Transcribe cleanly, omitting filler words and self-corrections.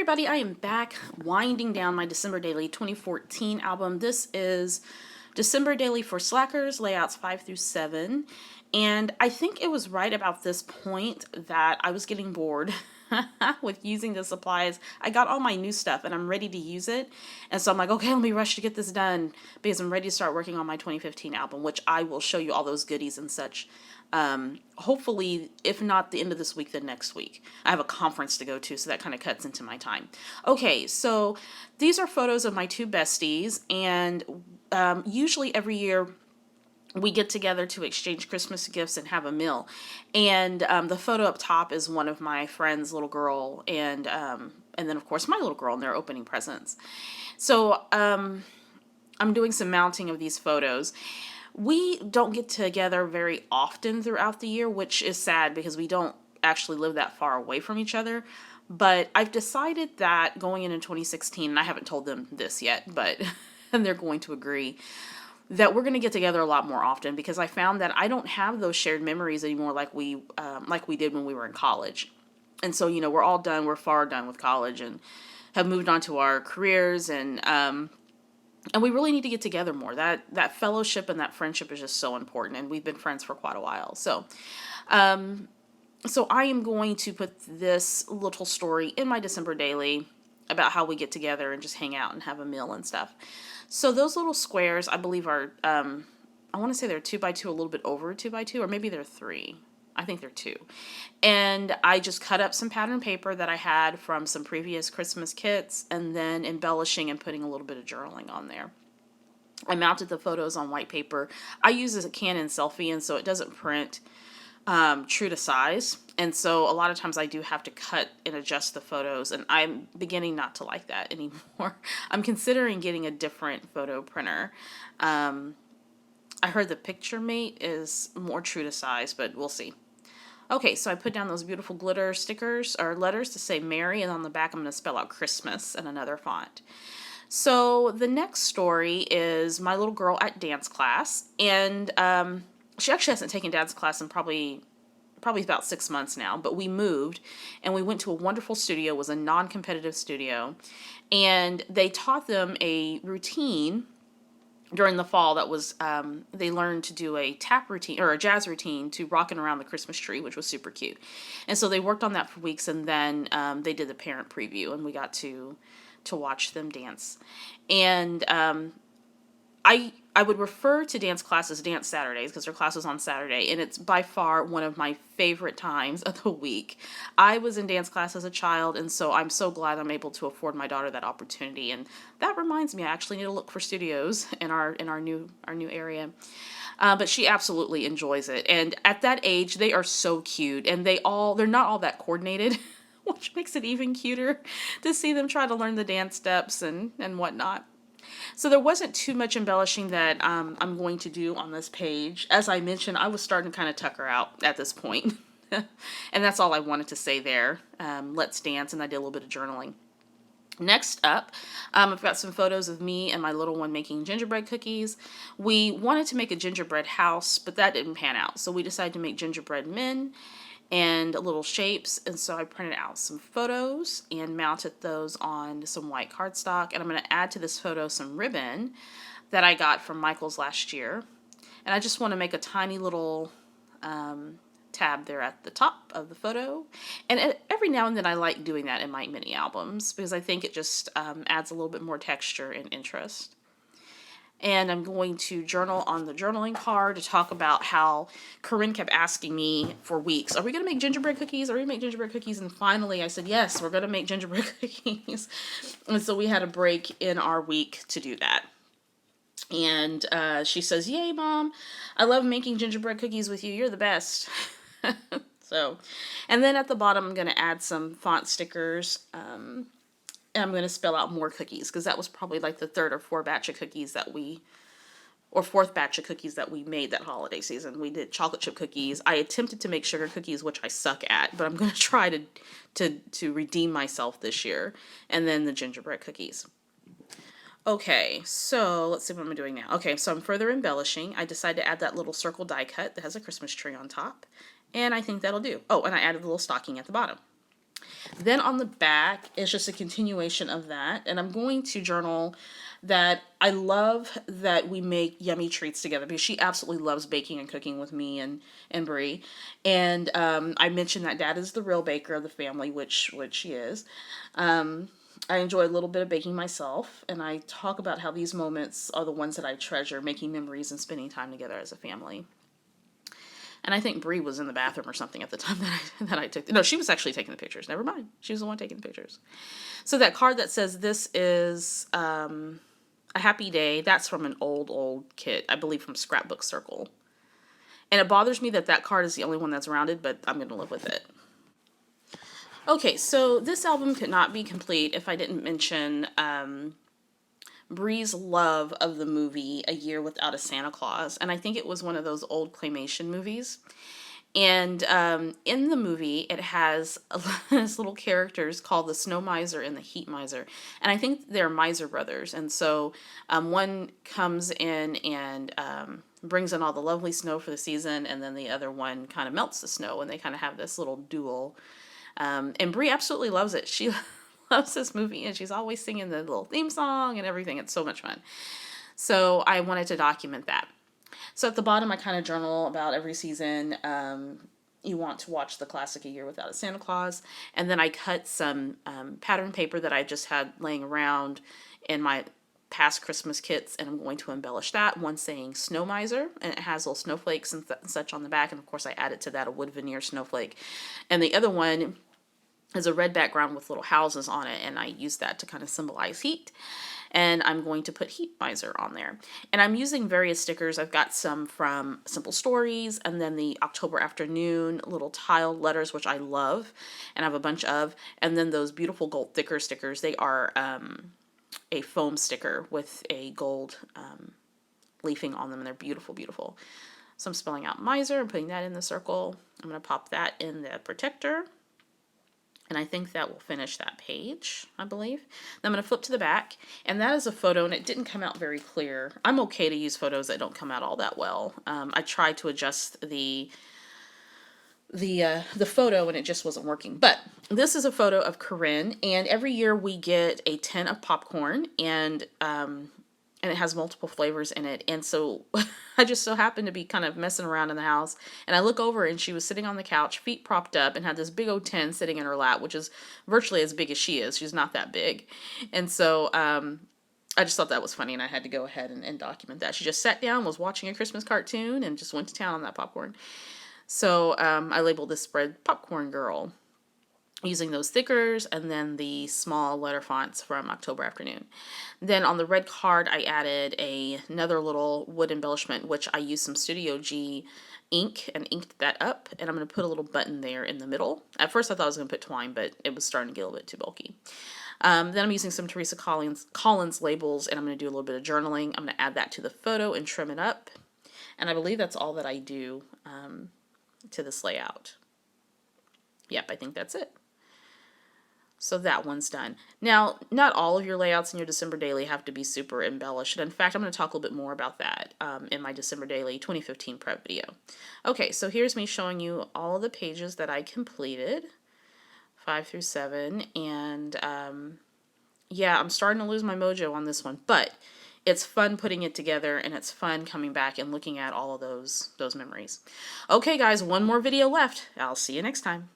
everybody, I am back winding down my December Daily 2014 album. This is December Daily for Slackers, layouts 5 through 7. And I think it was right about this point that I was getting bored with using the supplies. I got all my new stuff and I'm ready to use it. And so I'm like, okay, let me rush to get this done because I'm ready to start working on my 2015 album, which I will show you all those goodies and such. Hopefully, if not the end of this week, then next week. I have a conference to go to, so that kind of cuts into my time. Okay, so these are photos of my two besties, and usually every year we get together to exchange Christmas gifts and have a meal. And the photo up top is one of my friend's little girl, and then of course my little girl, and they're opening presents. So I'm doing some mounting of these photos. We don't get together very often throughout the year, which is sad because we don't actually live that far away from each other. But I've decided that going into 2016, and I haven't told them this yet, but and they're going to agree, that we're going to get together a lot more often because I found that I don't have those shared memories anymore like we did when we were in college. And so, we're all done. We're far done with college and have moved on to our careers, and we really need to get together more. That fellowship and that friendship is just so important, and we've been friends for quite a while. So I am going to put this little story in my December Daily about how we get together and just hang out and have a meal and stuff. So those little squares, I believe, are, I want to say they're 2x2, a little bit over 2x2, or maybe they're 3. I think they're 2. And I just cut up some pattern paper that I had from some previous Christmas kits and then embellishing and putting a little bit of journaling on there. I mounted the photos on white paper. I use a Canon Selfie, and so it doesn't print true to size. And so a lot of times I do have to cut and adjust the photos, and I'm beginning not to like that anymore. I'm considering getting a different photo printer. I heard the PictureMate is more true to size, but we'll see. Okay, so I put down those beautiful glitter stickers or letters to say Merry, and on the back I'm going to spell out Christmas in another font. So the next story is my little girl at dance class, and she actually hasn't taken dance class in probably about 6 months now, but we moved and we went to a wonderful studio. It was a non-competitive studio, and they taught them a routine during the fall that was, they learned to do a tap routine or a jazz routine to Rockin' Around the Christmas Tree, which was super cute. And so they worked on that for weeks, and then they did the parent preview, and we got to watch them dance. And I would refer to dance class as Dance Saturdays because their class was on Saturday, and it's by far one of my favorite times of the week. I was in dance class as a child, and so I'm so glad I'm able to afford my daughter that opportunity. And that reminds me, I actually need to look for studios in our new area. But she absolutely enjoys it, and at that age, they are so cute, and they're not all that coordinated, which makes it even cuter to see them try to learn the dance steps and whatnot. So there wasn't too much embellishing that I'm going to do on this page. As I mentioned, I was starting to kind of tuck her out at this point. And that's all I wanted to say there. Let's dance, and I did a little bit of journaling. Next up, I've got some photos of me and my little one making gingerbread cookies. We wanted to make a gingerbread house, but that didn't pan out. So we decided to make gingerbread men and little shapes, and so I printed out some photos and mounted those on some white cardstock, and I'm going to add to this photo some ribbon that I got from Michael's last year, and I just want to make a tiny little tab there at the top of the photo, and every now and then I like doing that in my mini albums because I think it just adds a little bit more texture and interest. And I'm going to journal on the journaling card to talk about how Corinne kept asking me for weeks, are we going to make gingerbread cookies? Are we going to make gingerbread cookies? And finally I said, yes, we're going to make gingerbread cookies. And so we had a break in our week to do that. And she says, yay, Mom. I love making gingerbread cookies with you. You're the best. So, and then at the bottom, I'm going to add some font stickers. And I'm going to spell out more cookies because that was probably like the third or fourth batch of cookies that we made that holiday season. We did chocolate chip cookies. I attempted to make sugar cookies, which I suck at, but I'm going to try to redeem myself this year. And then the gingerbread cookies. Okay, so let's see what I'm doing now. Okay, so I'm further embellishing. I decided to add that little circle die cut that has a Christmas tree on top. And I think that'll do. Oh, and I added a little stocking at the bottom. Then on the back is just a continuation of that. And I'm going to journal that I love that we make yummy treats together because she absolutely loves baking and cooking with me and Brie. And I mentioned that Dad is the real baker of the family, which she is. I enjoy a little bit of baking myself, and I talk about how these moments are the ones that I treasure, making memories and spending time together as a family. And I think Brie was in the bathroom or something at the time that I took. No, she was actually taking the pictures. Never mind. She was the one taking the pictures. So that card that says this is a happy day, that's from an old kit, I believe from Scrapbook Circle. And it bothers me that that card is the only one that's rounded, but I'm going to live with it. Okay, so this album could not be complete if I didn't mention Brie's love of the movie A Year Without a Santa Claus. And I think it was one of those old claymation movies. And in the movie, it has these little characters called the Snow Miser and the Heat Miser. And I think they're Miser brothers. And so one comes in and brings in all the lovely snow for the season, and then the other one kind of melts the snow, and they kind of have this little duel. And Brie absolutely loves it. She loves this movie, and she's always singing the little theme song and everything. It's so much fun. So I wanted to document that. So at the bottom, I kind of journal about every season. You want to watch the classic A Year Without a Santa Claus. And then I cut some pattern paper that I just had laying around in my past Christmas kits, and I'm going to embellish that. One saying Snow Miser, and it has little snowflakes and such on the back. And of course, I added to that a wood veneer snowflake. And the other one is a red background with little houses on it, and I use that to kind of symbolize heat. And I'm going to put Heat Miser on there. And I'm using various stickers. I've got some from Simple Stories, and then the October Afternoon little tiled letters, which I love, and I have a bunch of. And then those beautiful gold thicker stickers. They are a foam sticker with a gold leafing on them, and they're beautiful, beautiful. So I'm spelling out Miser and putting that in the circle. I'm going to pop that in the protector. And I think that will finish that page, I believe. Then I'm going to flip to the back, and that is a photo, and it didn't come out very clear. I'm okay to use photos that don't come out all that well. I tried to adjust the photo, and it just wasn't working. But this is a photo of Corinne, and every year we get a tin of popcorn, and it has multiple flavors in it. And so I just so happened to be kind of messing around in the house, and I look over, and she was sitting on the couch, feet propped up, and had this big old tin sitting in her lap, which is virtually as big as she is. She's not that big. And so I just thought that was funny, and I had to go ahead and document that. She just sat down, was watching a Christmas cartoon, and just went to town on that popcorn. So I labeled this spread Popcorn Girl, using those thickers and then the small letter fonts from October Afternoon. Then on the red card, I added another little wood embellishment, which I used some Studio G ink and inked that up. And I'm going to put a little button there in the middle. At first I thought I was going to put twine, but it was starting to get a little bit too bulky. Then I'm using some Teresa Collins labels, and I'm going to do a little bit of journaling. I'm going to add that to the photo and trim it up. And I believe that's all that I do to this layout. Yep, I think that's it. So that one's done. Now, not all of your layouts in your December Daily have to be super embellished. In fact, I'm going to talk a little bit more about that in my December Daily 2015 prep video. Okay, so here's me showing you all of the pages that I completed, 5 through 7. And yeah, I'm starting to lose my mojo on this one, but it's fun putting it together, and it's fun coming back and looking at all of those memories. Okay, guys, one more video left. I'll see you next time.